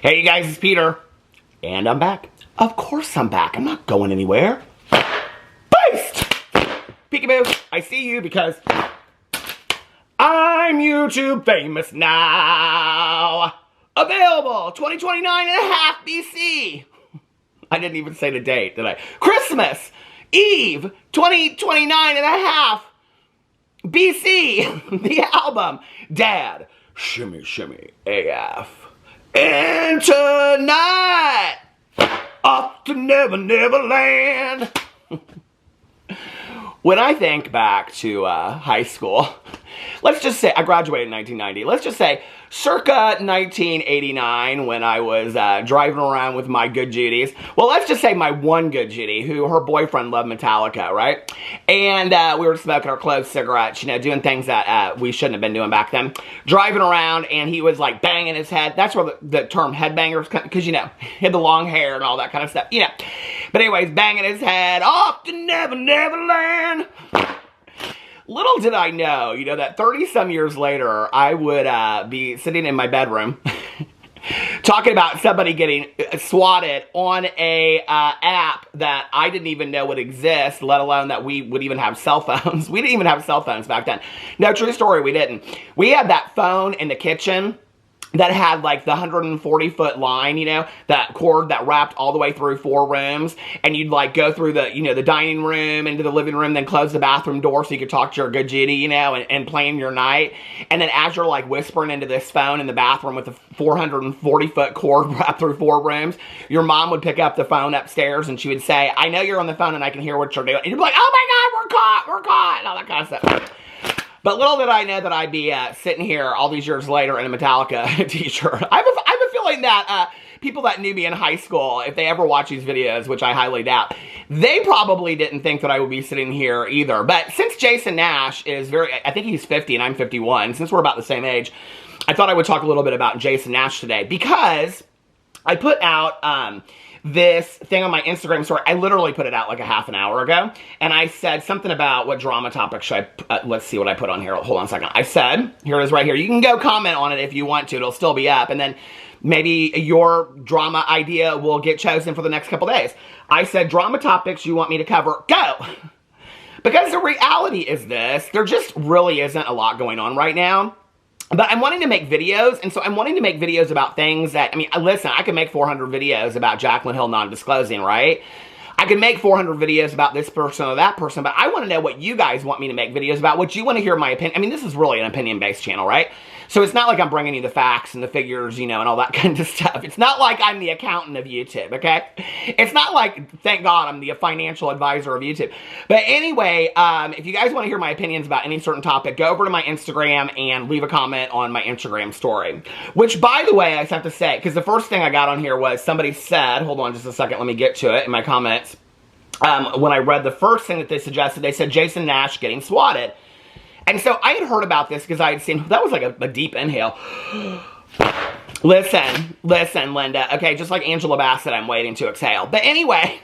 Hey you guys, it's Peter. And I'm back. Of course I'm back. I'm not going anywhere. Beast! Peekaboo, I see you because I'm YouTube famous now. Available 2029 and a half BC. I didn't even say the date, did I? Christmas Eve 2029 and a half BC. The album. Dad, shimmy shimmy AF. And tonight, off to Never Never Land. When I think back to high school, let's just say I graduated in 1990. Let's just say circa 1989 when I was driving around with my good Judies. Well, let's just say my one good Judy, who her boyfriend loved Metallica, right? And we were smoking our closed cigarettes, you know, doing things that we shouldn't have been doing back then. Driving around, and he was like banging his head. That's where the term headbangers come, because, you know, he had the long hair and all that kind of stuff, you know. But anyways, banging his head off to Never Never Land. Little did I know, you know, that 30-some years later, I would be sitting in my bedroom talking about somebody getting swatted on a app that I didn't even know would exist, let alone that we would even have cell phones. We didn't even have cell phones back then. No, true story, we didn't. We had that phone in the kitchen that had like the 140-foot line, you know, that cord that wrapped all the way through 4 rooms, and you'd like go through the, you know, the dining room into the living room, then close the bathroom door so you could talk to your good Judy, you know, and plan your night. And then as you're like whispering into this phone in the bathroom with the 440-foot cord wrapped through 4 rooms, your mom would pick up the phone upstairs and she would say, "I know you're on the phone and I can hear what you're doing." And you'd be like, "Oh my God, we're caught," and all that kind of stuff. But little did I know that I'd be sitting here all these years later in a Metallica t-shirt. I have a feeling that people that knew me in high school, if they ever watch these videos, which I highly doubt, they probably didn't think that I would be sitting here either. But since Jason Nash is I think he's 50 and I'm 51, since we're about the same age, I thought I would talk a little bit about Jason Nash today, because I put out this thing on my Instagram story. I literally put it out like a half an hour ago, and I said something about what drama topic should I, let's see what I put on here. Hold on a second. I said, here it is right here. You can go comment on it if you want to. It'll still be up, and then maybe your drama idea will get chosen for the next couple days. I said, drama topics you want me to cover, go! Because the reality is this, there just really isn't a lot going on right now. But I'm wanting to make videos, and so I'm wanting to make videos about things that, I mean, listen, I can make 400 videos about Jaclyn Hill non-disclosing, right? I can make 400 videos about this person or that person, but I want to know what you guys want me to make videos about, what you want to hear my opinion. I mean, this is really an opinion-based channel, right? So it's not like I'm bringing you the facts and the figures, you know, and all that kind of stuff. It's not like I'm the accountant of YouTube, okay? It's not like, thank God, I'm the financial advisor of YouTube. But anyway, if you guys want to hear my opinions about any certain topic, go over to my Instagram and leave a comment on my Instagram story. Which, by the way, I just have to say, because the first thing I got on here was somebody said, hold on just a second, let me get to it in my comments. When I read the first thing that they suggested, they said Jason Nash getting swatted. And so I had heard about this because I had seen, that was like a deep inhale. Listen, Linda. Okay, just like Angela Bassett, I'm waiting to exhale. But anyway,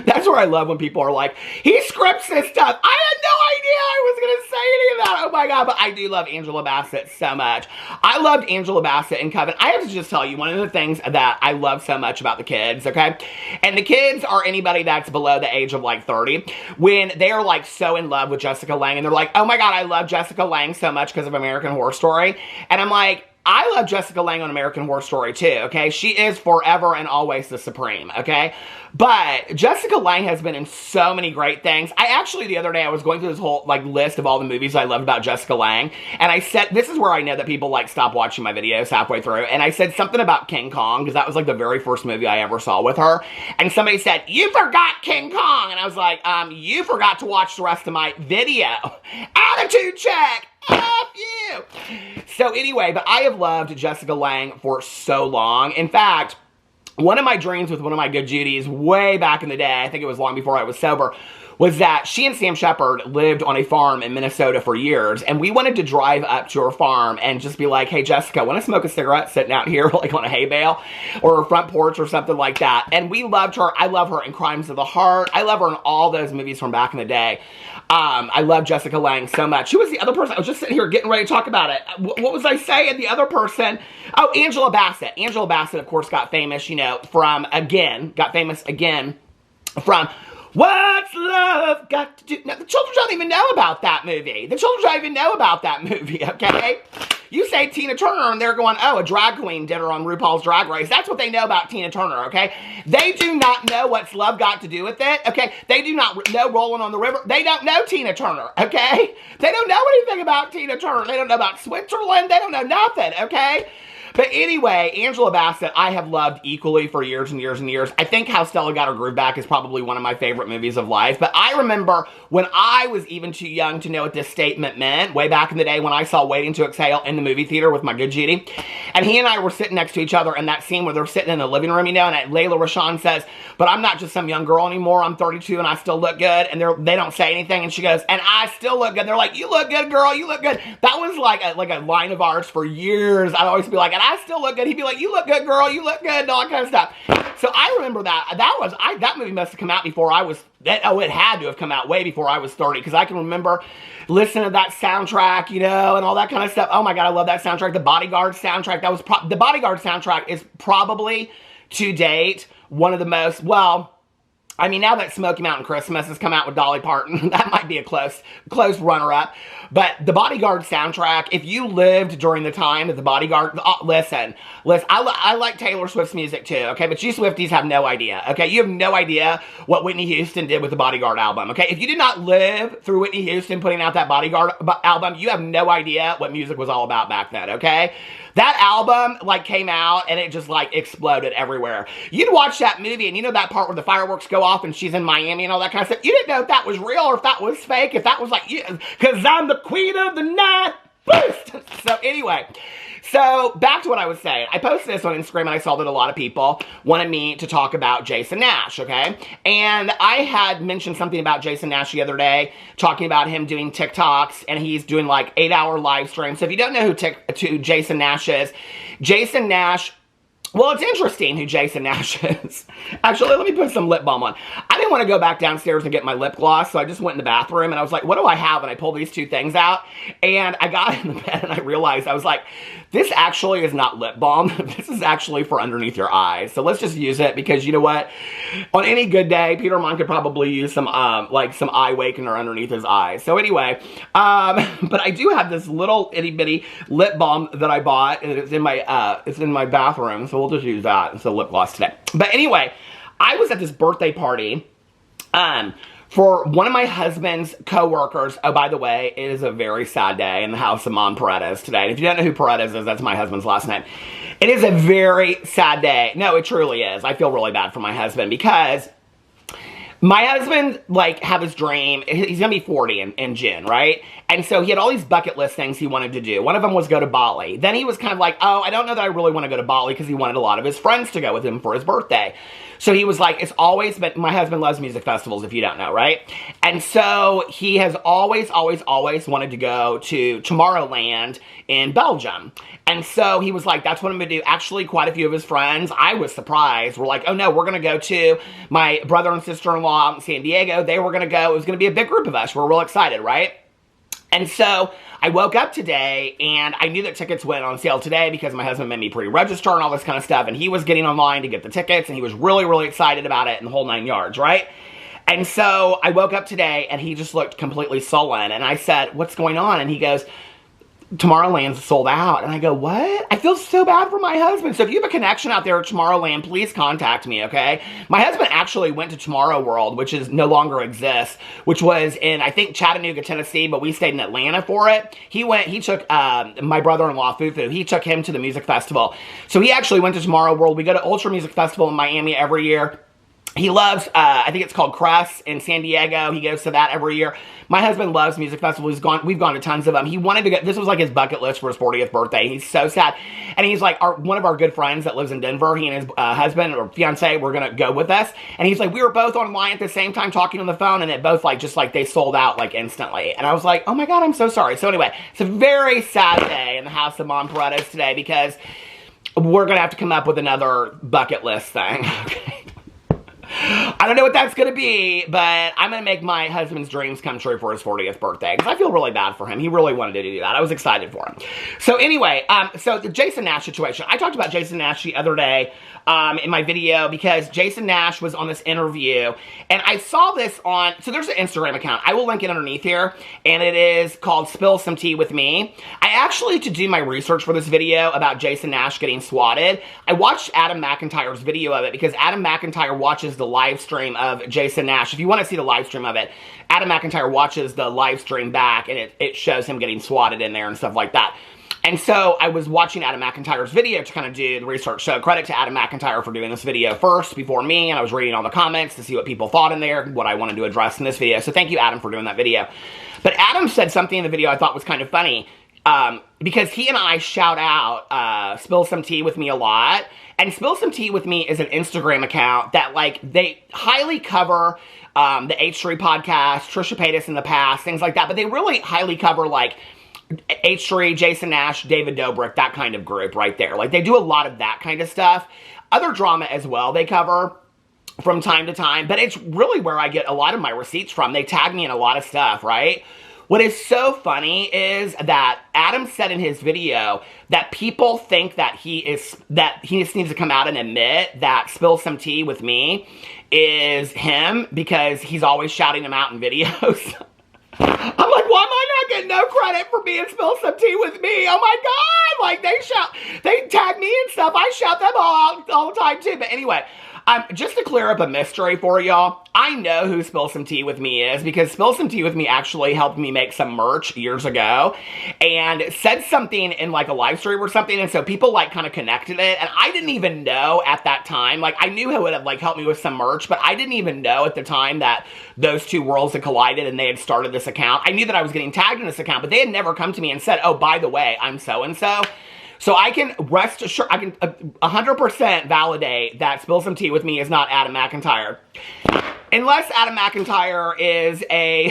that's where I love when people are like, he scripts this stuff. I had no idea I was going to say any of that. Oh my God, but I do love Angela Bassett so much. I loved Angela Bassett in Coven. I have to just tell you, one of the things that I love so much about the kids, okay? And the kids are anybody that's below the age of like 30. When they are like so in love with Jessica Lange and they're like, oh my God, I love Jessica Lange so much because of American Horror Story. And I'm like, I love Jessica Lange on American Horror Story too, okay? She is forever and always the supreme, okay? But Jessica Lange has been in so many great things. I actually, the other day, I was going through this whole, like, list of all the movies I loved about Jessica Lange, and I said, this is where I know that people, like, stop watching my videos halfway through, and I said something about King Kong, because that was, like, the very first movie I ever saw with her, and somebody said, you forgot King Kong, and I was like, you forgot to watch the rest of my video. Attitude check! F you! So anyway, but I have loved Jessica Lange for so long. In fact, one of my dreams with one of my good Judies way back in the day, I think it was long before I was sober, was that she and Sam Shepard lived on a farm in Minnesota for years, and we wanted to drive up to her farm and just be like, hey, Jessica, want to smoke a cigarette sitting out here like on a hay bale or a front porch or something like that? And we loved her. I love her in Crimes of the Heart. I love her in all those movies from back in the day. I love Jessica Lange so much. Who was the other person? I was just sitting here getting ready to talk about it. What was I saying? The other person? Oh, Angela Bassett. Angela Bassett, of course, got famous, you know, from What's Love Got to Do? Now, the children don't even know about that movie. The children don't even know about that movie, okay? You say Tina Turner and they're going, oh, a drag queen did her on RuPaul's Drag Race. That's what they know about Tina Turner, okay? They do not know what's love got to do with it, okay? They do not know Rolling on the River. They don't know Tina Turner, okay? They don't know anything about Tina Turner. They don't know about Switzerland. They don't know nothing, okay? But anyway, Angela Bassett, I have loved equally for years and years and years. I think How Stella Got Her Groove Back is probably one of my favorite movies of life. But I remember when I was even too young to know what this statement meant, way back in the day when I saw Waiting to Exhale in the movie theater with my good Judy. And he and I were sitting next to each other in that scene where they're sitting in the living room, you know, and Layla Rashawn says, but I'm not just some young girl anymore. I'm 32 and I still look good. And they don't say anything. And she goes, and I still look good. And they're like, you look good, girl. You look good. That was like a line of ours for years. I'd always be like, and I still look good. He'd be like, you look good, girl. You look good. And all that kind of stuff. So I remember that. That movie must have come out before I was, it had to have come out way before I was 30. Because I can remember listening to that soundtrack, you know, and all that kind of stuff. Oh my God, I love that soundtrack. The Bodyguard soundtrack. The Bodyguard soundtrack is probably, to date, one of the most, well, I mean, now that Smoky Mountain Christmas has come out with Dolly Parton, that might be a close runner-up. But the Bodyguard soundtrack, if you lived during the time that the Bodyguard, listen, I like Taylor Swift's music too, okay? But you Swifties have no idea, okay? You have no idea what Whitney Houston did with the Bodyguard album, okay? If you did not live through Whitney Houston putting out that Bodyguard album, you have no idea what music was all about back then, okay? That album, like, came out and it just, like, exploded everywhere. You'd watch that movie and you know that part where the fireworks go off and she's in Miami and all that kind of stuff? You didn't know if that was real or if that was fake, if that was like, because I'm the queen of the night, boost! So anyway, so back to what I was saying. I posted this on Instagram and I saw that a lot of people wanted me to talk about Jason Nash, okay? And I had mentioned something about Jason Nash the other day, talking about him doing TikToks, and he's doing like 8-hour live streams. So if you don't know who Jason Nash is, Jason Nash, well, it's interesting who Jason Nash is. Actually, let me put some lip balm on. I didn't want to go back downstairs and get my lip gloss, so I just went in the bathroom, and I was like, what do I have? And I pulled these two things out, and I got in the bed, and I realized, I was like, this actually is not lip balm. This is actually for underneath your eyes. So let's just use it, because you know what? On any good day, Peter Monn could probably use some some eye wakener underneath his eyes. So anyway, but I do have this little itty-bitty lip balm that I bought, and it's in my bathroom, so we'll just use that instead of lip gloss today. But anyway, I was at this birthday party for one of my husband's co-workers. Oh, by the way, it is a very sad day in the house of Monn Paredes today. And if you don't know who Paredes is, that's my husband's last name. It is a very sad day. No, it truly is. I feel really bad for my husband because my husband, like, had this dream. He's going to be 40 in June, right? And so he had all these bucket list things he wanted to do. One of them was go to Bali. Then he was kind of like, oh, I don't know that I really want to go to Bali, because he wanted a lot of his friends to go with him for his birthday. So he was like, it's always been, my husband loves music festivals, if you don't know, right? And so he has always wanted to go to Tomorrowland in Belgium. And so he was like, that's what I'm going to do. Actually, quite a few of his friends, I was surprised, were like, oh no, we're going to go to my brother and sister-in-law in San Diego. They were going to go. It was going to be a big group of us. We're real excited, right? And so I woke up today and I knew that tickets went on sale today because my husband made me pre-register and all this kind of stuff. And he was getting online to get the tickets and he was really, really excited about it and the whole 9 yards, right? And so I woke up today and he just looked completely sullen. And I said, what's going on? And he goes, Tomorrowland's sold out. And I go, what? I feel so bad for my husband. So if you have a connection out there at Tomorrowland, please contact me, okay? My husband actually went to Tomorrow World, which is no longer exists, which was in, I think, Chattanooga, Tennessee, but we stayed in Atlanta for it. He took my brother-in-law, Fufu, he took him to the music festival. So he actually went to Tomorrow World. We go to Ultra Music Festival in Miami every year. He loves, I think it's called Crust in San Diego. He goes to that every year. My husband loves music festivals. We've gone to tons of them. He wanted to go, this was like his bucket list for his 40th birthday. He's so sad. And he's like, one of our good friends that lives in Denver, he and his husband or fiance were going to go with us. And he's like, we were both online at the same time talking on the phone, and it both like, just like they sold out like instantly. And I was like, oh my God, I'm so sorry. So anyway, it's a very sad day in the house of Monn Paredes today because we're going to have to come up with another bucket list thing. Okay. I don't know what that's going to be, but I'm going to make my husband's dreams come true for his 40th birthday, because I feel really bad for him. He really wanted to do that. I was excited for him. So anyway, so the Jason Nash situation. I talked about Jason Nash the other day in my video because Jason Nash was on this interview, and I saw this on, so there's an Instagram account. I will link it underneath here, and it is called Spill Some Tea With Me. I actually, to do my research for this video about Jason Nash getting swatted, I watched Adam McIntyre's video of it because Adam McIntyre watches the live stream of Jason Nash. If you want to see the live stream of it, Adam McIntyre watches the live stream back, and it shows him getting swatted in there and stuff like that. And so I was watching Adam McIntyre's video to kind of do the research. So credit to Adam McIntyre for doing this video first before me, and I was reading all the comments to see what people thought in there, what I wanted to address in this video. So thank you, Adam, for doing that video. But Adam said something in the video I thought was kind of funny, because he and I shout out Spill Some Tea With Me a lot. And Spill Some Tea With Me is an Instagram account that, like, they highly cover the H3 podcast, Trisha Paytas in the past, things like that. But they really highly cover, like, H3, Jason Nash, David Dobrik, that kind of group right there. Like, they do a lot of that kind of stuff. Other drama as well they cover from time to time. But it's really where I get a lot of my receipts from. They tag me in a lot of stuff, right? What is so funny is that Adam said in his video that people think that he just needs to come out and admit that Spill Some Tea With Me is him because he's always shouting him out in videos. I'm like, why am I not getting no credit for being Spill Some Tea With Me? Oh my God, like they tag me and stuff. I shout them all the time too. But anyway, just to clear up a mystery for y'all, I know who Spill Some Tea With Me is because Spill Some Tea With Me actually helped me make some merch years ago and said something in like a live stream or something, and so people like kind of connected it, and I didn't even know at that time, like I knew it would have like helped me with some merch, but I didn't even know at the time that those two worlds had collided and they had started this account. I knew that I was getting tagged in this account, but they had never come to me and said, oh, by the way, I'm so-and-so. So I can rest assured, I can 100% validate that Spill Some Tea With Me is not Adam McIntyre. Unless Adam McIntyre is a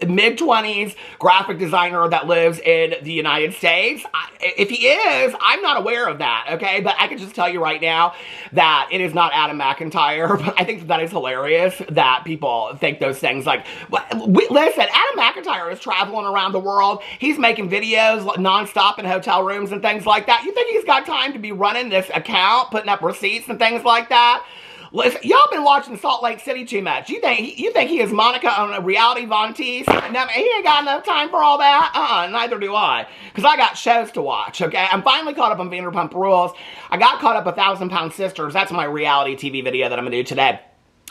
mid-20s graphic designer that lives in the United States. If he is, I'm not aware of that, okay? But I can just tell you right now that it is not Adam McIntyre. But I think that is hilarious that people think those things. Like, listen, Adam McIntyre is traveling around the world. He's making videos nonstop in hotel rooms and things like that. You think he's got time to be running this account, putting up receipts and things like that? Listen, y'all been watching Salt Lake City too much. You think he is Monica on a reality Von Teese? No, he ain't got enough time for all that. Neither do I. Because I got shows to watch, okay? I'm finally caught up on Vanderpump Rules. I got caught up with 1,000 Pound Sisters. That's my reality TV video that I'm going to do today.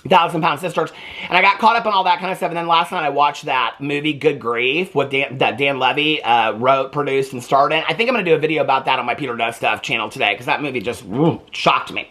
1,000 Pound Sisters. And I got caught up on all that kind of stuff. And then last night I watched that movie, Good Grief, that Dan Levy wrote, produced, and starred in. I think I'm going to do a video about that on my Peter Does Stuff channel today, because that movie just shocked me.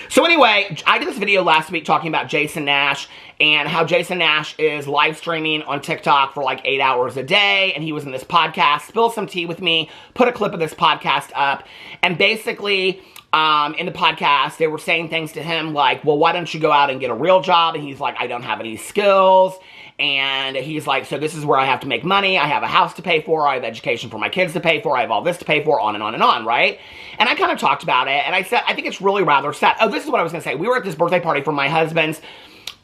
So anyway, I did this video last week talking about Jason Nash and how Jason Nash is live streaming on TikTok for like 8 hours a day, and he was in this podcast, Spill Some Tea With Me, put a clip of this podcast up, and basically in the podcast, they were saying things to him like, well, why don't you go out and get a real job? And he's like, I don't have any skills. And he's like, so this is where I have to make money. I have a house to pay for. I have education for my kids to pay for. I have all this to pay for, on and on and on, right? And I kind of talked about it, and I said, I think it's really rather sad. Oh, this is what I was going to say. We were at this birthday party for my husband's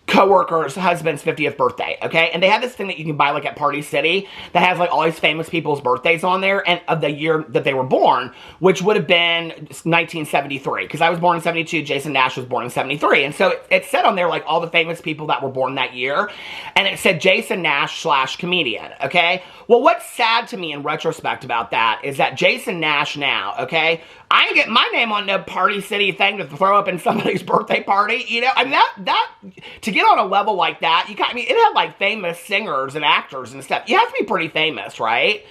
coworker's husband's 50th birthday, okay? And they had this thing that you can buy like at Party City that has like all these famous people's birthdays on there and of the year that they were born, which would have been 1973, because I was born in 72, Jason Nash was born in 73. And so it said on there like all the famous people that were born that year, and it said Jason Nash / comedian, okay? Well, what's sad to me in retrospect about that is that Jason Nash now, okay, I ain't getting my name on no Party City thing to throw up in somebody's birthday party, you know? I mean, that to get on a level like that, it had like famous singers and actors and stuff. You have to be pretty famous, right?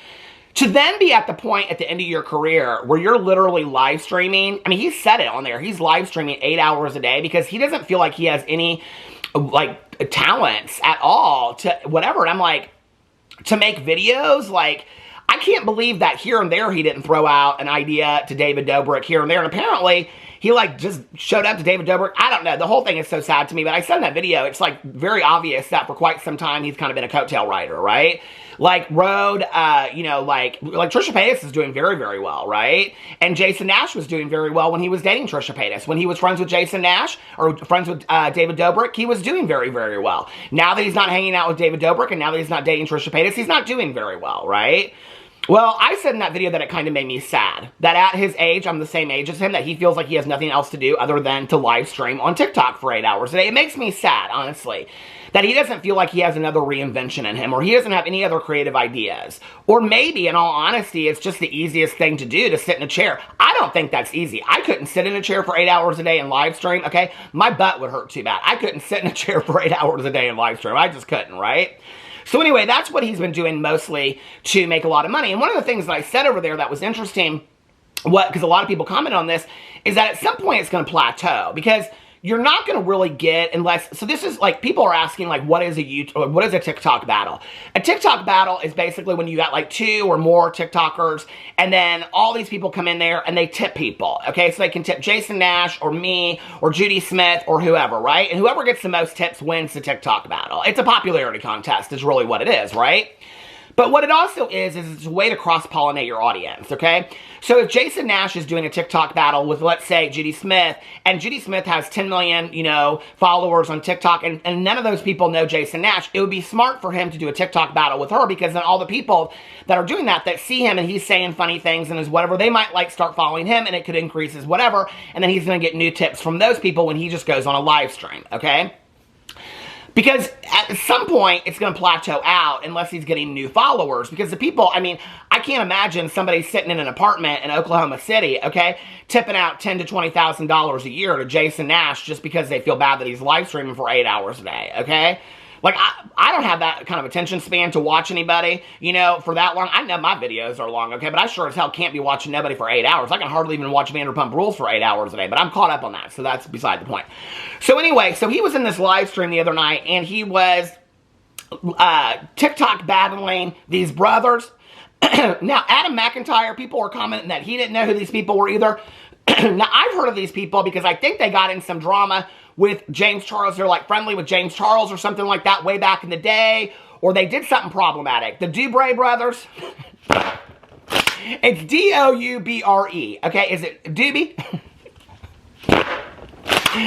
To then be at the point at the end of your career where you're literally live streaming, I mean, he said it on there, he's live streaming 8 hours a day because he doesn't feel like he has any, like, talents at all to whatever. And I'm like, to make videos, like, I can't believe that here and there he didn't throw out an idea to David Dobrik here and there. And apparently, he, like, just showed up to David Dobrik. I don't know. The whole thing is so sad to me. But I said in that video, it's, like, very obvious that for quite some time, he's kind of been a coattail rider, right? Like, Rode, you know, like Trisha Paytas is doing very, very well, right? And Jason Nash was doing very well when he was dating Trisha Paytas. When he was friends with Jason Nash, or friends with David Dobrik, he was doing very, very well. Now that he's not hanging out with David Dobrik, and now that he's not dating Trisha Paytas, he's not doing very well, right? Well, I said in that video that it kind of made me sad. That at his age, I'm the same age as him, that he feels like he has nothing else to do other than to live stream on TikTok for 8 hours a day. It makes me sad, honestly. That he doesn't feel like he has another reinvention in him, or he doesn't have any other creative ideas. Or maybe, in all honesty, it's just the easiest thing to do to sit in a chair. I don't think that's easy. I couldn't sit in a chair for 8 hours a day and live stream, okay? My butt would hurt too bad. I couldn't sit in a chair for 8 hours a day and live stream. I just couldn't, right? So anyway, that's what he's been doing mostly to make a lot of money. And one of the things that I said over there that was interesting, because a lot of people comment on this, is that at some point it's going to plateau. Because you're not going to really get unless, so this is like, people are asking like, what is a TikTok battle? A TikTok battle is basically when you got like 2 or more TikTokers, and then all these people come in there and they tip people, okay? So they can tip Jason Nash or me or Judy Smith or whoever, right? And whoever gets the most tips wins the TikTok battle. It's a popularity contest is really what it is, right? But what it also is it's a way to cross-pollinate your audience, okay? So if Jason Nash is doing a TikTok battle with, let's say, Judy Smith, and Judy Smith has 10 million, you know, followers on TikTok, and none of those people know Jason Nash, it would be smart for him to do a TikTok battle with her, because then all the people that are doing that see him and he's saying funny things and his whatever, they might, like, start following him, and it could increase his whatever, and then he's going to get new tips from those people when he just goes on a live stream, okay? Because at some point, it's going to plateau out unless he's getting new followers. Because the people, I mean, I can't imagine somebody sitting in an apartment in Oklahoma City, okay, tipping out $10,000 to $20,000 a year to Jason Nash just because they feel bad that he's live streaming for 8 hours a day, okay? Like, I don't have that kind of attention span to watch anybody, you know, for that long. I know my videos are long, okay, but I sure as hell can't be watching nobody for 8 hours. I can hardly even watch Vanderpump Rules for 8 hours a day, but I'm caught up on that, so that's beside the point. So anyway, so he was in this live stream the other night, and he was TikTok battling these brothers. Now, Adam McIntyre, people were commenting that he didn't know who these people were either. Now, I've heard of these people because I think they got in some drama with James Charles. They're like friendly with James Charles or something like that way back in the day. Or they did something problematic. The Dubre brothers. It's D-O-U-B-R-E. Okay, is it Doobie?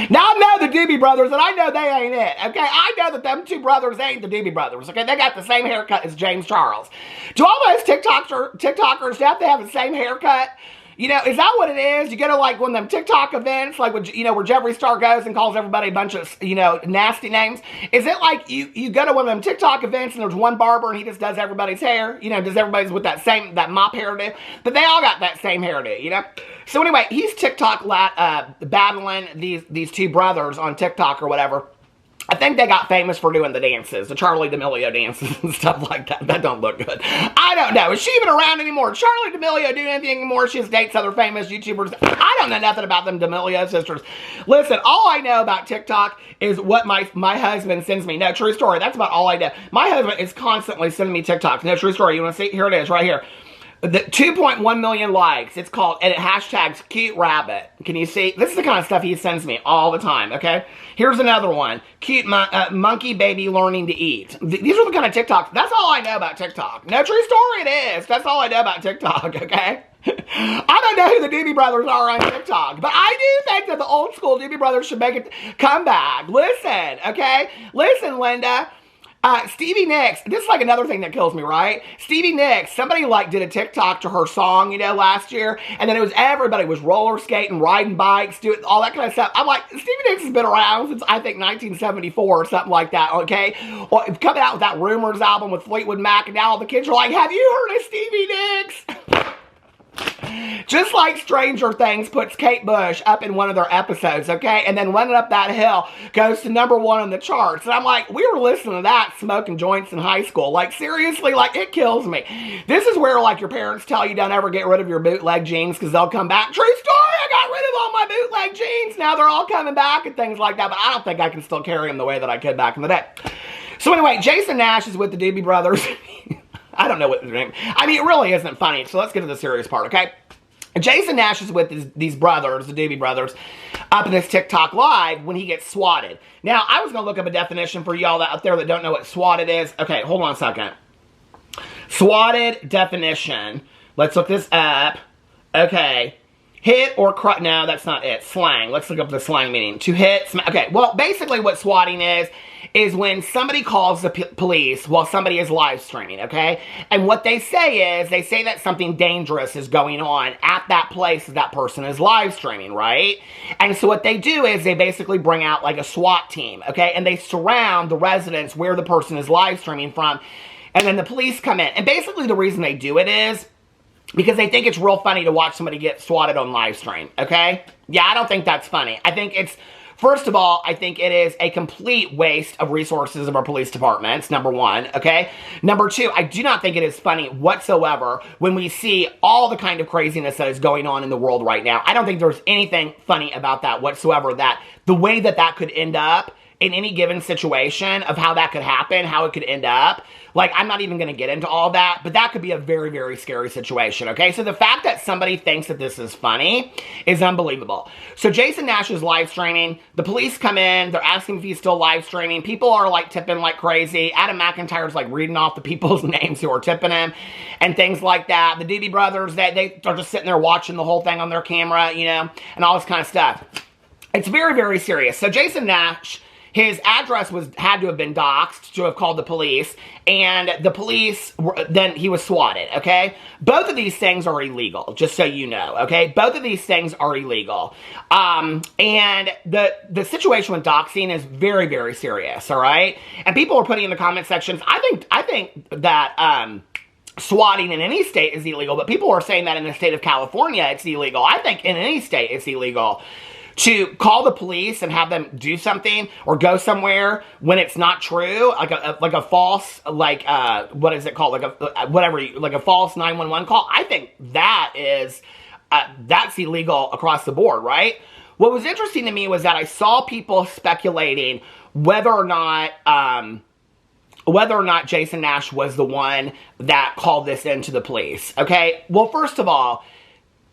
Now I know the Doobie brothers, and I know they ain't it, okay? I know that them 2 brothers ain't the Doobie brothers, okay? They got the same haircut as James Charles. Do all those TikTokers have to have the same haircut? You know, is that what it is? You go to, like, one of them TikTok events, like, you know, where Jeffree Star goes and calls everybody a bunch of, you know, nasty names? Is it like you go to one of them TikTok events and there's one barber and he just does everybody's hair? You know, does everybody's with that mop hairdo? But they all got that same hairdo, you know? So anyway, he's TikTok battling these 2 brothers on TikTok or whatever. I think they got famous for doing the dances, the Charli D'Amelio dances and stuff like that. That don't look good. I don't know. Is she even around anymore? Charli D'Amelio do anything anymore? She just dates other famous YouTubers. I don't know nothing about them D'Amelio sisters. Listen, all I know about TikTok is what my husband sends me. No, true story. That's about all I know. My husband is constantly sending me TikToks. No, true story. You want to see? Here it is, right here. The 2.1 million likes. It's called, and it hashtags cute rabbit. Can you see? This is the kind of stuff he sends me all the time, okay? Here's another one. Cute monkey baby learning to eat. These are the kind of TikToks. That's all I know about TikTok. No, true story it is. That's all I know about TikTok, okay? I don't know who the Doobie Brothers are on TikTok, but I do think that the old school Doobie Brothers should make a comeback. Listen, okay? Listen, Linda. Stevie Nicks, this is like another thing that kills me, right? Stevie Nicks, somebody like did a TikTok to her song, you know, last year, and then it was everybody was roller skating, riding bikes, doing all that kind of stuff. I'm like, Stevie Nicks has been around since, I think, 1974 or something like that, okay? Or coming out with that Rumors album with Fleetwood Mac, and now all the kids are like, have you heard of Stevie Nicks? Just like Stranger Things puts Kate Bush up in one of their episodes, okay? And then Running Up That Hill goes to #1 on the charts. And I'm like, we were listening to that smoking joints in high school. Like, seriously, like, it kills me. This is where, like, your parents tell you don't ever get rid of your bootleg jeans because they'll come back. True story, I got rid of all my bootleg jeans. Now they're all coming back and things like that. But I don't think I can still carry them the way that I could back in the day. So anyway, Jason Nash is with the Doobie Brothers. I don't know what their name. I mean, it really isn't funny. So let's get to the serious part, okay? Jason Nash is with these brothers, the Doobie Brothers, up in this TikTok live when he gets swatted. Now, I was going to look up a definition for y'all out there that don't know what swatted is. Okay, hold on a second. Swatted definition. Let's look this up. Okay. Hit or crush. No, that's not it. Slang. Let's look up the slang meaning. To hit. Okay, well, basically what swatting is when somebody calls the police while somebody is live streaming, okay? And what they say is, they say that something dangerous is going on at that place that person is live streaming, right? And so what they do is they basically bring out like a SWAT team, okay? And they surround the residence where the person is live streaming from. And then the police come in. And basically the reason they do it is because they think it's real funny to watch somebody get swatted on live stream, okay? Yeah, I don't think that's funny. I think it's, first of all, I think it is a complete waste of resources of our police departments, #1, okay? #2, I do not think it is funny whatsoever when we see all the kind of craziness that is going on in the world right now. I don't think there's anything funny about that whatsoever, that the way that that could end up in any given situation of how that could happen, how it could end up. Like, I'm not even going to get into all that, but that could be a very, very scary situation, okay? So the fact that somebody thinks that this is funny is unbelievable. So Jason Nash is live streaming. The police come in. They're asking if he's still live streaming. People are, like, tipping like crazy. Adam McIntyre's, like, reading off the people's names who are tipping him and things like that. The Doobie Brothers, they are just sitting there watching the whole thing on their camera, you know, and all this kind of stuff. It's very, very serious. So Jason Nash, his address had to have been doxxed to have called the police, and the police, then he was swatted, okay? Both of these things are illegal, just so you know, okay? Both of these things are illegal. And the situation with doxing is very, very serious, all right? And people are putting in the comment sections, I think that, swatting in any state is illegal, but people are saying that in the state of California it's illegal. I think in any state it's illegal to call the police and have them do something or go somewhere when it's not true, like a false, like, what is it called? Like like a false 911 call. I think that is, that's illegal across the board, right? What was interesting to me was that I saw people speculating whether or not Jason Nash was the one that called this in to the police, okay? Well, first of all,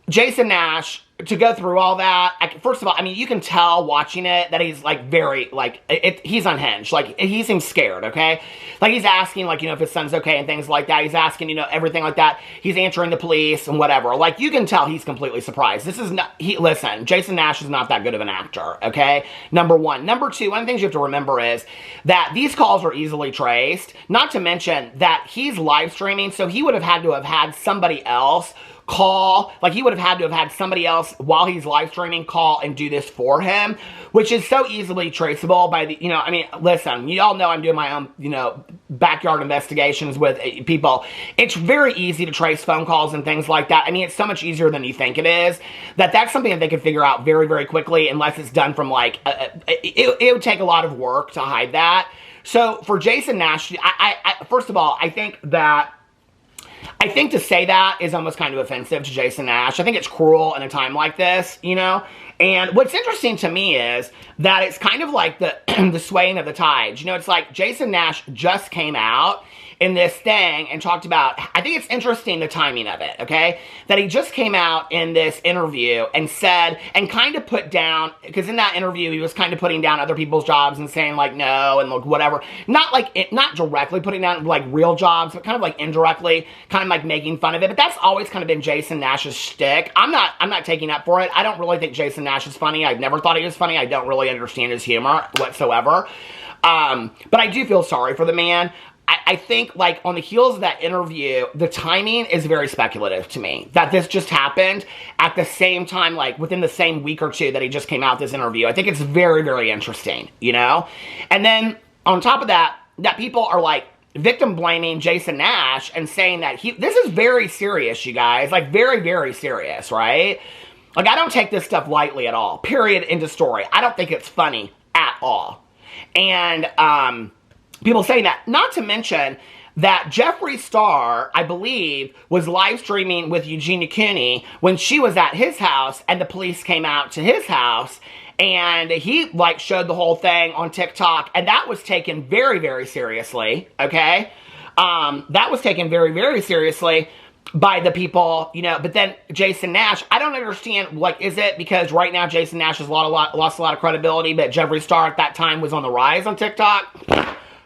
Jason Nash, to go through all that, first of all, I mean, you can tell watching it that he's, like, very, like, he's unhinged. Like, he seems scared, okay? Like, he's asking, like, you know, if his son's okay and things like that. He's asking, you know, everything like that. He's answering the police and whatever. Like, you can tell he's completely surprised. This is not, listen, Jason Nash is not that good of an actor, okay? #1. #2, one of the things you have to remember is that these calls are easily traced. Not to mention that he's live streaming, so he would have had to have had somebody else call, like he would have had to have had somebody else while he's live streaming call and do this for him, which is so easily traceable by the, you know, I mean, listen, you all know I'm doing my own, you know, backyard investigations with people. It's very easy to trace phone calls and things like that. I mean, it's so much easier than you think it is. That's something that they can figure out very, very quickly unless it's done from like, it would take a lot of work to hide that. So for Jason Nash, first of all, I think to say that is almost kind of offensive to Jason Nash. I think it's cruel in a time like this, you know? And what's interesting to me is that it's kind of like the, the swaying of the tides. You know, it's like Jason Nash just came out in this thing and talked about, I think it's interesting the timing of it, okay? That he just came out in this interview and said, and kind of put down, because in that interview he was kind of putting down other people's jobs and saying like no and like whatever. Not like, not directly putting down like real jobs, but kind of like indirectly, kind of like making fun of it. But that's always kind of been Jason Nash's shtick. I'm not taking up for it. I don't really think Jason Nash is funny. I've never thought he was funny. I don't really understand his humor whatsoever. But I do feel sorry for the man. I think, like, on the heels of that interview, the timing is very speculative to me. That this just happened at the same time, like, within the same week or two that he just came out this interview. I think it's very, very interesting, you know? And then, on top of that, that people are, like, victim blaming Jason Nash and saying that this is very serious, you guys. Like, very, very serious, right? Like, I don't take this stuff lightly at all. Period. End of story. I don't think it's funny at all. And people saying that. Not to mention that Jeffree Star, I believe, was live streaming with Eugenia Cooney when she was at his house and the police came out to his house and he, like, showed the whole thing on TikTok, and that was taken very, very seriously, okay? That was taken very, very seriously by the people, you know, but then Jason Nash, I don't understand, like, is it because right now Jason Nash has lost a lot of credibility, but Jeffree Star at that time was on the rise on TikTok?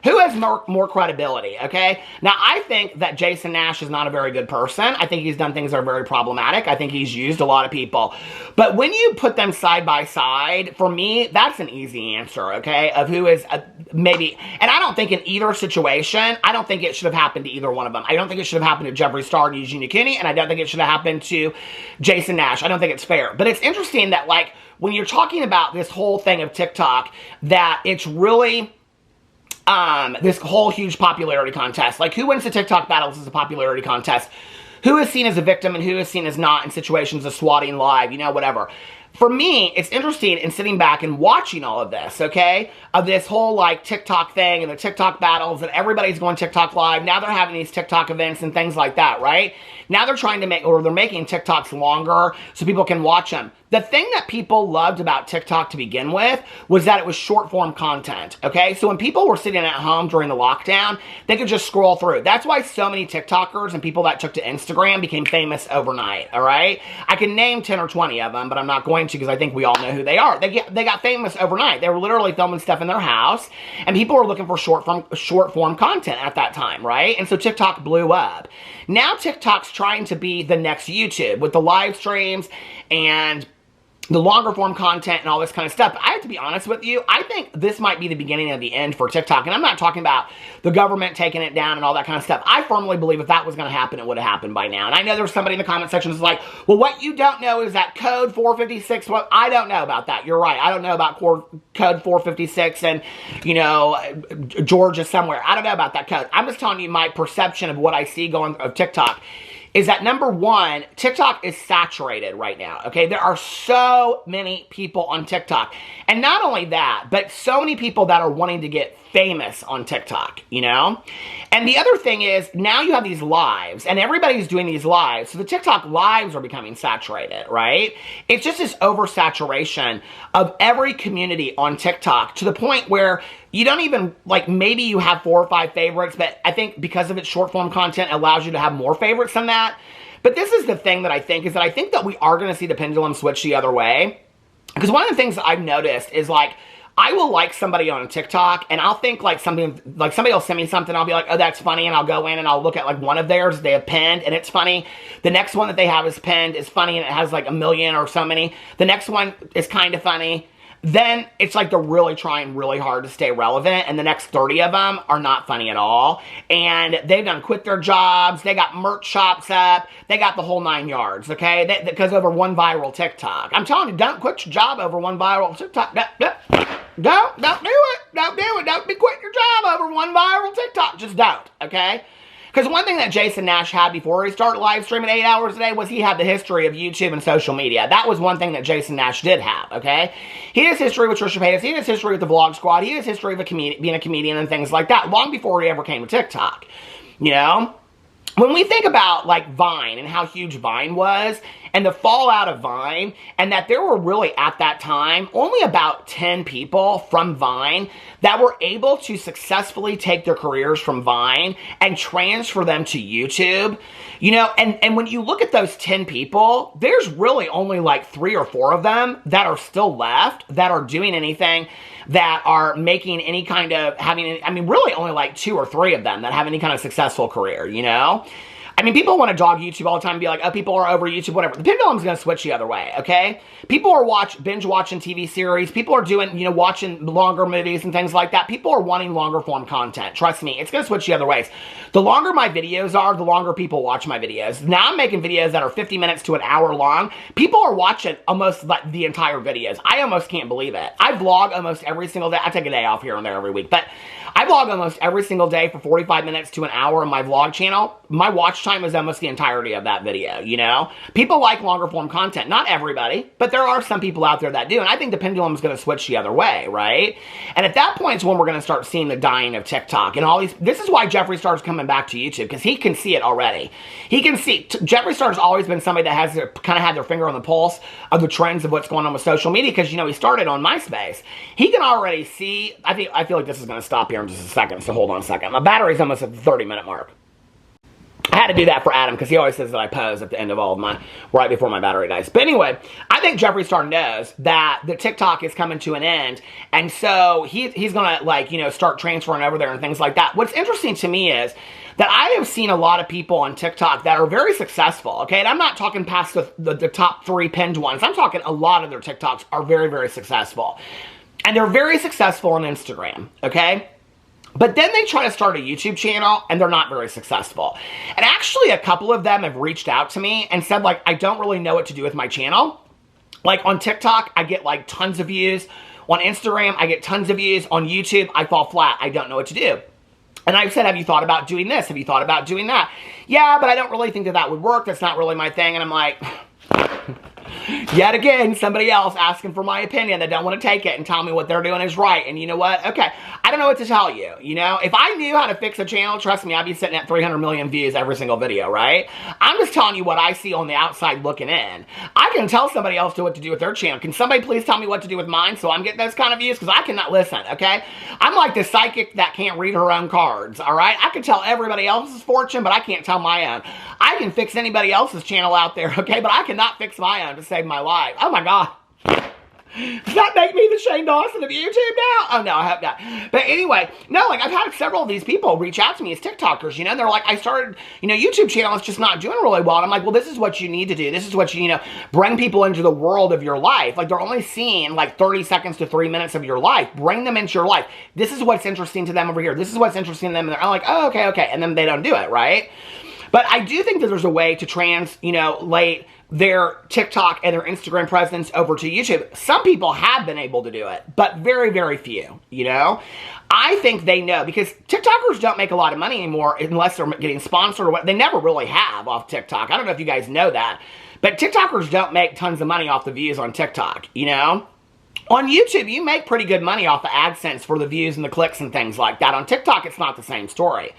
Who has more credibility, okay? Now, I think that Jason Nash is not a very good person. I think he's done things that are very problematic. I think he's used a lot of people. But when you put them side by side, for me, that's an easy answer, okay? Of who is maybe, and I don't think in either situation, I don't think it should have happened to either one of them. I don't think it should have happened to Jeffree Star and Eugenia Cooney, and I don't think it should have happened to Jason Nash. I don't think it's fair. But it's interesting that, like, when you're talking about this whole thing of TikTok, that it's really this whole huge popularity contest. Like, who wins the TikTok battles is a popularity contest. Who is seen as a victim and who is seen as not in situations of swatting live, you know, whatever. For me, it's interesting in sitting back and watching all of this, okay? Of this whole, like, TikTok thing and the TikTok battles and everybody's going TikTok live. Now they're having these TikTok events and things like that, right? Now they're trying to make, or they're making TikToks longer so people can watch them. The thing that people loved about TikTok to begin with was that it was short form content, okay? So when people were sitting at home during the lockdown, they could just scroll through. That's why so many TikTokers and people that took to Instagram became famous overnight, all right? I can name 10 or 20 of them, but I'm not going to because I think we all know who they are. They got famous overnight. They were literally filming stuff in their house, and people were looking for short form content at that time, right? And so TikTok blew up. Now TikTok's trying to be the next YouTube with the live streams and the longer form content and all this kind of stuff. I have to be honest with you, I think this might be the beginning of the end for TikTok. And I'm not talking about the government taking it down and all that kind of stuff. I firmly believe if that was going to happen, it would have happened by now. And I know there's somebody in the comment section that's like, well, what you don't know is that code 456, well, I don't know about that. You're right. I don't know about code 456 and, you know, Georgia somewhere. I don't know about that code. I'm just telling you my perception of what I see going of TikTok. Is that number one, TikTok is saturated right now, okay? There are so many people on TikTok. And not only that, but so many people that are wanting to get famous on TikTok, you know? And the other thing is, now you have these lives, and everybody's doing these lives, so the TikTok lives are becoming saturated, right? It's just this oversaturation of every community on TikTok to the point where you don't even, like, maybe you have 4 or 5 favorites, but I think because of its short form content, it allows you to have more favorites than that. But this is the thing that I think, is that I think that we are going to see the pendulum switch the other way. Because one of the things that I've noticed is, like, I will like somebody on TikTok, and I'll think, like, something, like, somebody will send me something, I'll be like, oh, that's funny, and I'll go in and I'll look at, like, one of theirs they have pinned, and it's funny. The next one that they have is pinned is funny, and it has, like, 1 million or so many. The next one is kind of funny. Then it's like they're really trying really hard to stay relevant, and the next 30 of them are not funny at all. And they've done quit their jobs, they got merch shops up, they got the whole 9 yards, okay? Because over one viral TikTok. I'm telling you, don't quit your job over one viral TikTok. Don't do it. Don't do it. Don't be quitting your job over one viral TikTok. Just don't, okay? Because one thing that Jason Nash had before he started live streaming 8 hours a day was he had the history of YouTube and social media. That was one thing that Jason Nash did have, okay? He has history with Trisha Paytas. He has history with the Vlog Squad. He has history of being a comedian and things like that long before he ever came to TikTok, you know? When we think about, like, Vine and how huge Vine was and the fallout of Vine, and that there were really, at that time, only about 10 people from Vine that were able to successfully take their careers from Vine and transfer them to YouTube, you know, and when you look at those 10 people, there's really only like 3 or 4 of them that are still left, that are doing anything, that are making any kind of, I mean, really only like 2 or 3 of them that have any kind of successful career, you know? I mean, people want to dog YouTube all the time and be like, oh, people are over YouTube, whatever. The pendulum's going to switch the other way, okay? People are binge watching TV series. People are doing, you know, watching longer movies and things like that. People are wanting longer form content. Trust me, it's going to switch the other ways. The longer my videos are, the longer people watch my videos. Now I'm making videos that are 50 minutes to an hour long. People are watching almost like the entire videos. I almost can't believe it. I vlog almost every single day. I take a day off here and there every week, but I vlog almost every single day for 45 minutes to an hour on my vlog channel. My watch time is almost the entirety of that video, you know? People like longer form content. Not everybody, but there are some people out there that do, and I think the pendulum is going to switch the other way, right? And at that point is when we're going to start seeing the dying of TikTok and all these. This is why Jeffree Star's coming back to YouTube, because he can see it already. He can see. Jeffree Star's always been somebody that has kind of had their finger on the pulse of the trends of what's going on with social media, because, you know, he started on MySpace. He can already see. I feel like this is going to stop here in just a second, so hold on a second. My battery's almost at the 30-minute mark. I had to do that for Adam because he always says that I pose at the end of all of my, right before my battery dies. But anyway, I think Jeffree Star knows that the TikTok is coming to an end, and so he's gonna, like, you know, start transferring over there and things like that. What's interesting to me is that I have seen a lot of people on TikTok that are very successful, okay? And I'm not talking past the top 3 pinned ones. I'm talking a lot of their TikToks are very, very successful. And they're very successful on Instagram, okay? But then they try to start a YouTube channel, and they're not very successful. And actually, a couple of them have reached out to me and said, like, I don't really know what to do with my channel. Like, on TikTok, I get, like, tons of views. On Instagram, I get tons of views. On YouTube, I fall flat. I don't know what to do. And I've said, have you thought about doing this? Have you thought about doing that? Yeah, but I don't really think that that would work. That's not really my thing. And I'm like... Yet again, somebody else asking for my opinion. They don't want to take it and tell me what they're doing is right. And you know what? Okay, I don't know what to tell you. You know, if I knew how to fix a channel, trust me, I'd be sitting at 300 million views every single video, right? I'm just telling you what I see on the outside looking in. I can tell somebody else what to do with their channel. Can somebody please tell me what to do with mine so I'm getting those kind of views? Because I cannot listen, okay? I'm like the psychic that can't read her own cards, all right? I can tell everybody else's fortune, but I can't tell my own. I can fix anybody else's channel out there, okay? But I cannot fix my own to save my life. Oh my God. Does that make me the Shane Dawson of YouTube now? Oh no, I hope not. But anyway, no, like, I've had several of these people reach out to me as TikTokers, you know, and they're like, I started, you know, YouTube channel is just not doing really well. And I'm like, well, this is what you need to do. This is what you know, bring people into the world of your life. Like, they're only seeing like 30 seconds to 3 minutes of your life. Bring them into your life. This is what's interesting to them over here. This is what's interesting to them. And they're like, oh, okay. And then they don't do it, right? But I do think that there's a way to translate their TikTok and their Instagram presence over to YouTube. Some people have been able to do it, but very, very few, you know? I think they know, because TikTokers don't make a lot of money anymore unless they're getting sponsored or what. They never really have off TikTok. I don't know if you guys know that, but TikTokers don't make tons of money off the views on TikTok, you know? On YouTube, you make pretty good money off the AdSense for the views and the clicks and things like that. On TikTok, it's not the same story.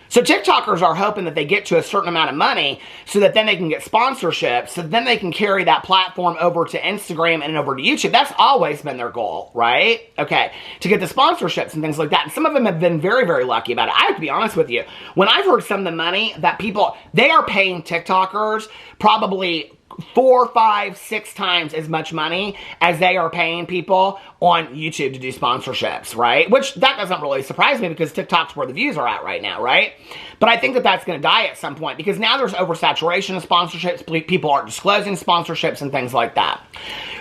So TikTokers are hoping that they get to a certain amount of money so that then they can get sponsorships, so then they can carry that platform over to Instagram and over to YouTube. That's always been their goal, right? Okay, to get the sponsorships and things like that. And some of them have been very, very lucky about it. I have to be honest with you. When I've heard some of the money that people, they are paying TikTokers probably 4, 5, 6 times as much money as they are paying people on YouTube to do sponsorships, right? Which, that doesn't really surprise me because TikTok's where the views are at right now, right? But I think that that's going to die at some point because now there's oversaturation of sponsorships. People aren't disclosing sponsorships and things like that.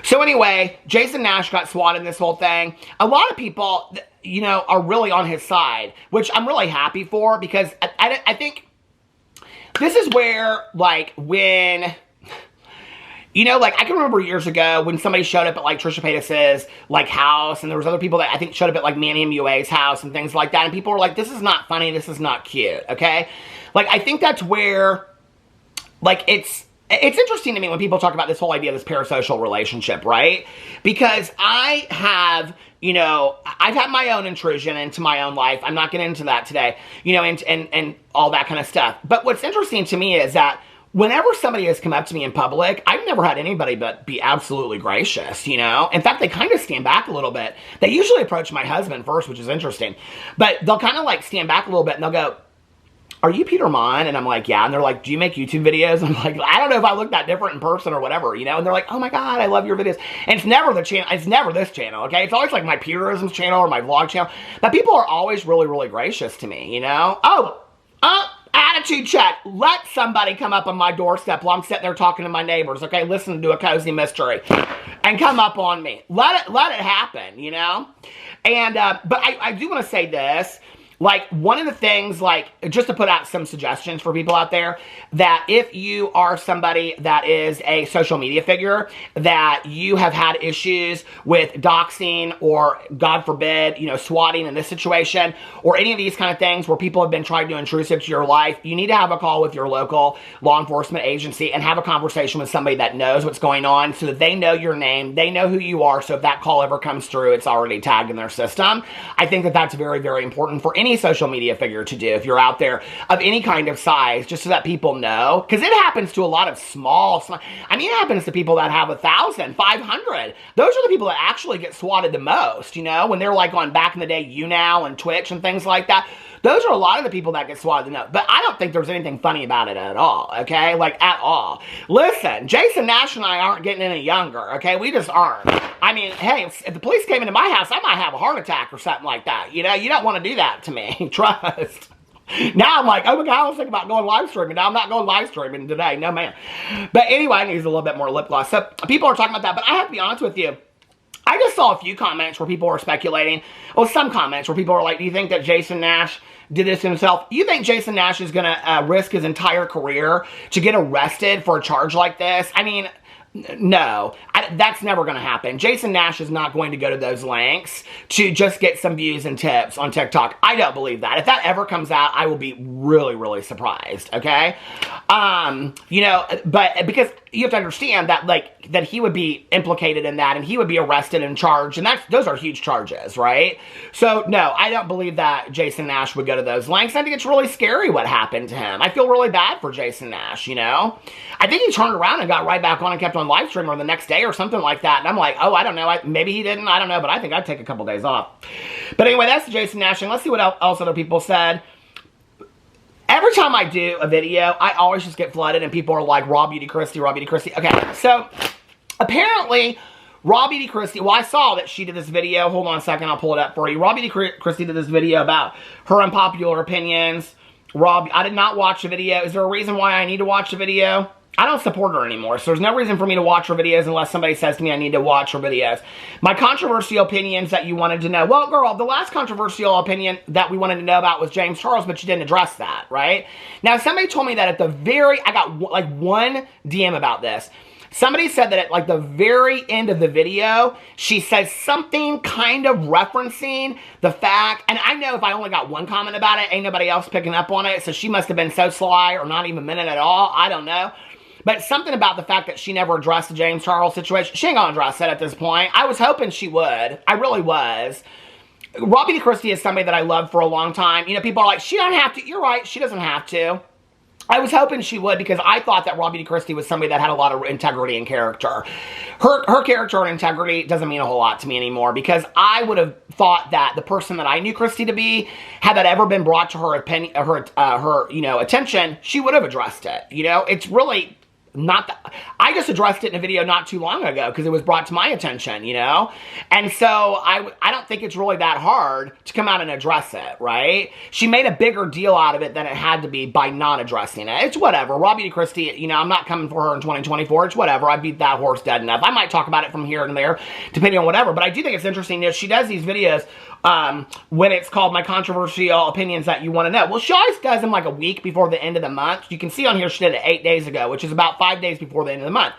So anyway, Jason Nash got swatted in this whole thing. A lot of people, you know, are really on his side, which I'm really happy for because I think this is where, like, when... You know, like, I can remember years ago when somebody showed up at, like, Trisha Paytas's, like, house, and there was other people that I think showed up at, like, Manny MUA's house and things like that, and people were like, this is not funny, this is not cute, okay? Like, I think that's where, like, it's interesting to me when people talk about this whole idea of this parasocial relationship, right? Because I have, you know, I've had my own intrusion into my own life. I'm not getting into that today, you know, and all that kind of stuff. But what's interesting to me is that whenever somebody has come up to me in public, I've never had anybody but be absolutely gracious, you know? In fact, they kind of stand back a little bit. They usually approach my husband first, which is interesting. But they'll kind of, like, stand back a little bit, and they'll go, are you Peter Monn? And I'm like, yeah. And they're like, do you make YouTube videos? I'm like, I don't know if I look that different in person or whatever, you know? And they're like, oh my God, I love your videos. And it's never the channel, it's never this channel, okay? It's always like my Peterisms channel or my vlog channel. But people are always really, really gracious to me, you know? Adam Tattoo check. Let somebody come up on my doorstep while I'm sitting there talking to my neighbors, okay, listening to a cozy mystery, and come up on me. Let it happen, you know? And, but I do want to say this. Like, one of the things, like, just to put out some suggestions for people out there, that if you are somebody that is a social media figure, that you have had issues with doxing or, God forbid, you know, swatting in this situation, or any of these kind of things where people have been trying to intrusive to your life, you need to have a call with your local law enforcement agency and have a conversation with somebody that knows what's going on so that they know your name, they know who you are, so if that call ever comes through, it's already tagged in their system. I think that that's very, very important for any social media figure to do if you're out there of any kind of size, just so that people know, because it happens to a lot of small, I mean, it happens to people that have 1,000, 500. Those are the people that actually get swatted the most, you know, when they're like on back in the day YouNow and Twitch and things like that. Those are a lot of the people that get swatted the most. But I don't think there's anything funny about it at all, okay? Like, at all. Listen, Jason Nash and I aren't getting any younger, okay? We just aren't. I mean, hey, if the police came into my house, I might have a heart attack or something like that. You know, you don't want to do that to me. Trust. Now I'm like, oh my God, I was thinking about going live streaming. Now I'm not going live streaming today. No, man. But anyway, I need to use a little bit more lip gloss. So people are talking about that. But I have to be honest with you. I just saw a few comments where people were speculating. Well, some comments where people are like, do you think that Jason Nash did this himself? You think Jason Nash is going to risk his entire career to get arrested for a charge like this? I mean, no, that's never going to happen. Jason Nash is not going to go to those lengths to just get some views and tips on TikTok. I don't believe that. If that ever comes out, I will be really, really surprised, okay? You know, but because you have to understand that, like, that he would be implicated in that and he would be arrested and charged, and those are huge charges, right? So, no, I don't believe that Jason Nash would go to those lengths. I think it's really scary what happened to him. I feel really bad for Jason Nash, you know? I think he turned around and got right back on and kept on live stream or the next day or something like that. And I'm like, oh, I don't know. Maybe he didn't. I don't know. But I think I'd take a couple days off. But anyway, that's the Jason Nash thing. Let's see what else other people said. Every time I do a video, I always just get flooded and people are like, Raw Beauty Christie, Raw Beauty Christie. Okay, so apparently Raw Beauty Christie, well, I saw that she did this video. Hold on a second. I'll pull it up for you. Raw Beauty Christie did this video about her unpopular opinions. I did not watch the video. Is there a reason why I need to watch the video? I don't support her anymore, so there's no reason for me to watch her videos unless somebody says to me I need to watch her videos. My controversial opinions that you wanted to know. Well, girl, the last controversial opinion that we wanted to know about was James Charles, but you didn't address that, right? Now, somebody told me that at the I got like one DM about this. Somebody said that at like the very end of the video, she says something kind of referencing the fact, and I know if I only got one comment about it, ain't nobody else picking up on it, so she must have been so sly or not even meant it at all. I don't know. But something about the fact that she never addressed the James Charles situation. She ain't gonna address it at this point. I was hoping she would. I really was. Raw Beauty Christie is somebody that I loved for a long time. You know, people are like, she don't have to. You're right, she doesn't have to. I was hoping she would because I thought that Raw Beauty Christie was somebody that had a lot of integrity and character. Her character and integrity doesn't mean a whole lot to me anymore because I would have thought that the person that I knew Kristi to be, had that ever been brought to her opinion, you know, attention, she would have addressed it. You know, it's really not that. I just addressed it in a video not too long ago because it was brought to my attention, you know? And so I don't think it's really that hard to come out and address it, right? She made a bigger deal out of it than it had to be by not addressing it. It's whatever. Raw Beauty Christie, you know, I'm not coming for her in 2024. It's whatever. I beat that horse dead enough. I might talk about it from here and there, depending on whatever. But I do think it's interesting that she does these videos when it's called My Controversial Opinions That You Want to Know. Well, she always does them like a week before the end of the month. You can see on here she did it 8 days ago, which is about 5 days before the end of the month.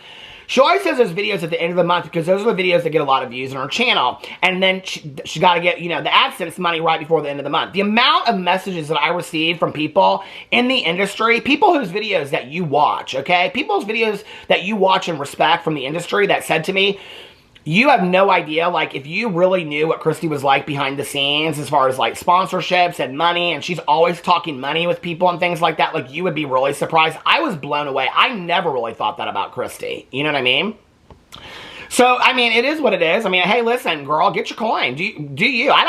She always does those videos at the end of the month because those are the videos that get a lot of views on her channel. And then she got to get, you know, the AdSense money right before the end of the month. The amount of messages that I receive from people in the industry, people whose videos that you watch, okay? People's videos that you watch and respect from the industry that said to me, you have no idea, like, if you really knew what Kristi was like behind the scenes as far as, like, sponsorships and money, and she's always talking money with people and things like that, like, you would be really surprised. I was blown away. I never really thought that about Kristi. You know what I mean? So, I mean, it is what it is. I mean, hey, listen, girl, get your coin. Do you? I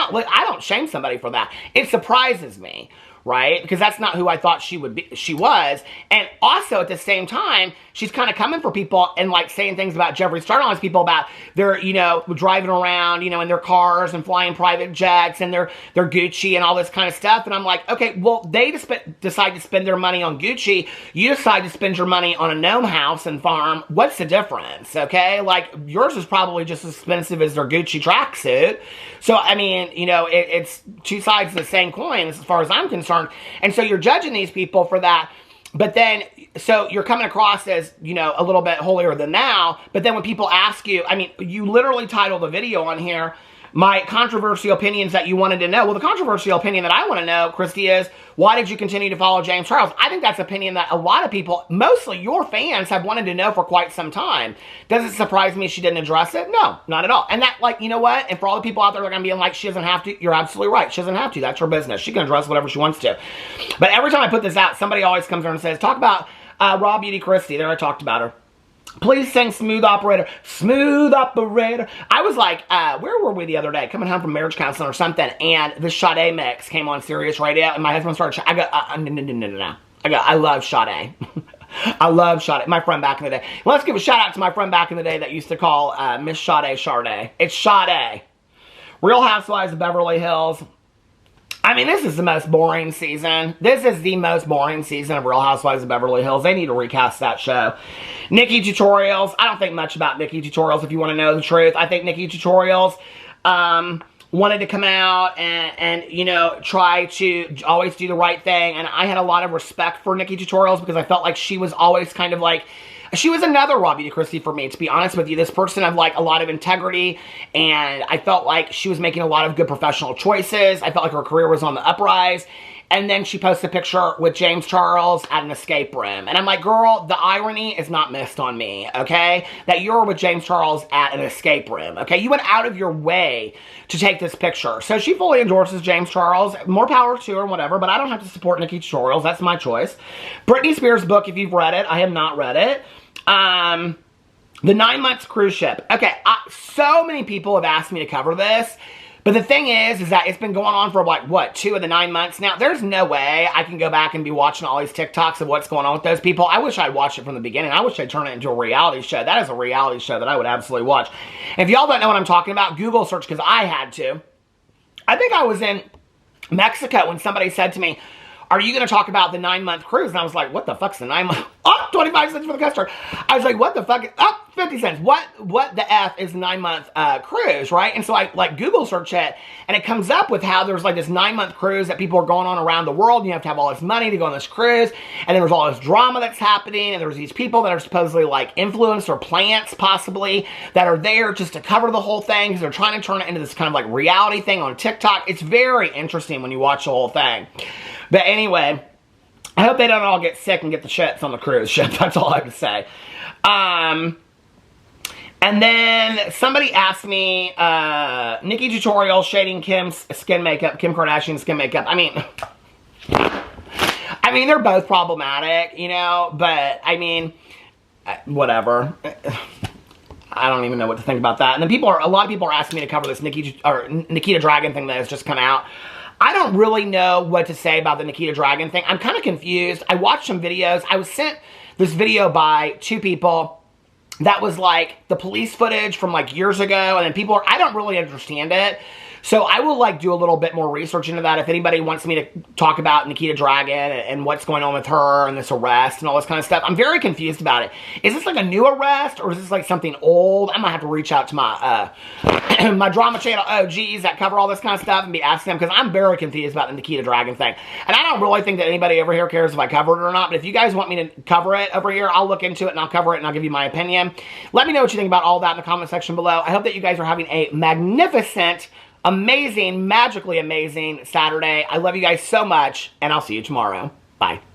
don't shame somebody for that. It surprises me. right? Because that's not who I thought she was. And also at the same time, she's kind of coming for people and like saying things about Jeffree Star and all these people about their, you know, driving around, you know, in their cars and flying private jets and their Gucci and all this kind of stuff. And I'm like, okay, well, they decide to spend their money on Gucci. You decide to spend your money on a gnome house and farm. What's the difference? Okay. Like yours is probably just as expensive as their Gucci tracksuit. So, I mean, you know, it's two sides of the same coin as far as I'm concerned. And so you're judging these people for that. But then, so you're coming across as, you know, a little bit holier than thou. But then when people ask you, I mean, you literally titled the video on here, my controversial opinions that you wanted to know. Well, the controversial opinion that I want to know, Kristi, is why did you continue to follow James Charles? I think that's an opinion that a lot of people, mostly your fans, have wanted to know for quite some time. Does it surprise me she didn't address it? No, not at all. And that, like, you know what? And for all the people out there that are going to be like, she doesn't have to, you're absolutely right. She doesn't have to. That's her business. She can address whatever she wants to. But every time I put this out, somebody always comes over and says, talk about Raw Beauty Christie. There, I talked about her. Please sing Smooth Operator. Smooth Operator. I was like, where were we the other day? Coming home from marriage counseling or something, and the Sade mix came on Sirius Radio, and my husband started, I go, no. I love Sade. I love Sade. My friend back in the day. Let's give a shout out to my friend back in the day that used to call Miss Sade Sade. It's Sade. Real Housewives of Beverly Hills. I mean, this is the most boring season. This is the most boring season of Real Housewives of Beverly Hills. They need to recast that show. Nikki Tutorials. I don't think much about Nikki Tutorials, if you want to know the truth. I think Nikki Tutorials wanted to come out and, you know, try to always do the right thing. And I had a lot of respect for Nikki Tutorials because I felt like she was always kind of like, she was another Raw Beauty Christie for me, to be honest with you. This person had like a lot of integrity, and I felt like she was making a lot of good professional choices. I felt like her career was on the uprise. And then she posted a picture with James Charles at an escape room. And I'm like, girl, the irony is not missed on me, okay? That you're with James Charles at an escape room, okay? You went out of your way to take this picture. So she fully endorses James Charles. More power to her and whatever, but I don't have to support Nikki Tutorials. That's my choice. Britney Spears' book, if you've read it. I have not read it. The 9 months cruise ship. Okay, so many people have asked me to cover this. But the thing is that it's been going on for like, what, 2 of the 9 months now? There's no way I can go back and be watching all these TikToks of what's going on with those people. I wish I'd watched it from the beginning. I wish I'd turn it into a reality show. That is a reality show that I would absolutely watch. And if y'all don't know what I'm talking about, Google search, because I had to. I think I was in Mexico when somebody said to me, are you going to talk about the 9-month cruise? And I was like, what the fuck's the 9-month? Oh, 25 cents for the custard. I was like, what the fuck? Oh, 50 cents. What the F is 9-month cruise, right? And so I like Google search it, and it comes up with how there's like this 9-month cruise that people are going on around the world, and you have to have all this money to go on this cruise, and then there's all this drama that's happening, and there's these people that are supposedly like influenced or plants possibly that are there just to cover the whole thing because they're trying to turn it into this kind of like reality thing on TikTok. It's very interesting when you watch the whole thing. But anyway, I hope they don't all get sick and get the shits on the cruise ship. That's all I have to say. And then somebody asked me, Nikki Tutorial shading Kim's skin makeup, Kim Kardashian's skin makeup. I mean, they're both problematic, you know, but I mean, whatever. I don't even know what to think about that. And then a lot of people are asking me to cover this Nikita Dragon thing that has just come out. I don't really know what to say about the Nikita Dragon thing. I'm kind of confused. I watched some videos. I was sent this video by 2 people that was like the police footage from like years ago, and then people are, I don't really understand it. So I will like do a little bit more research into that if anybody wants me to talk about Nikita Dragon and what's going on with her and this arrest and all this kind of stuff. I'm very confused about it. Is this like a new arrest or is this like something old? I might have to reach out to my my drama channel OGs that cover all this kind of stuff and be asking them, because I'm very confused about the Nikita Dragon thing. And I don't really think that anybody over here cares if I cover it or not, but if you guys want me to cover it over here, I'll look into it and I'll cover it and I'll give you my opinion. Let me know what you think about all that in the comment section below. I hope that you guys are having a magnificent, amazing, magically amazing Saturday. I love you guys so much, and I'll see you tomorrow. Bye.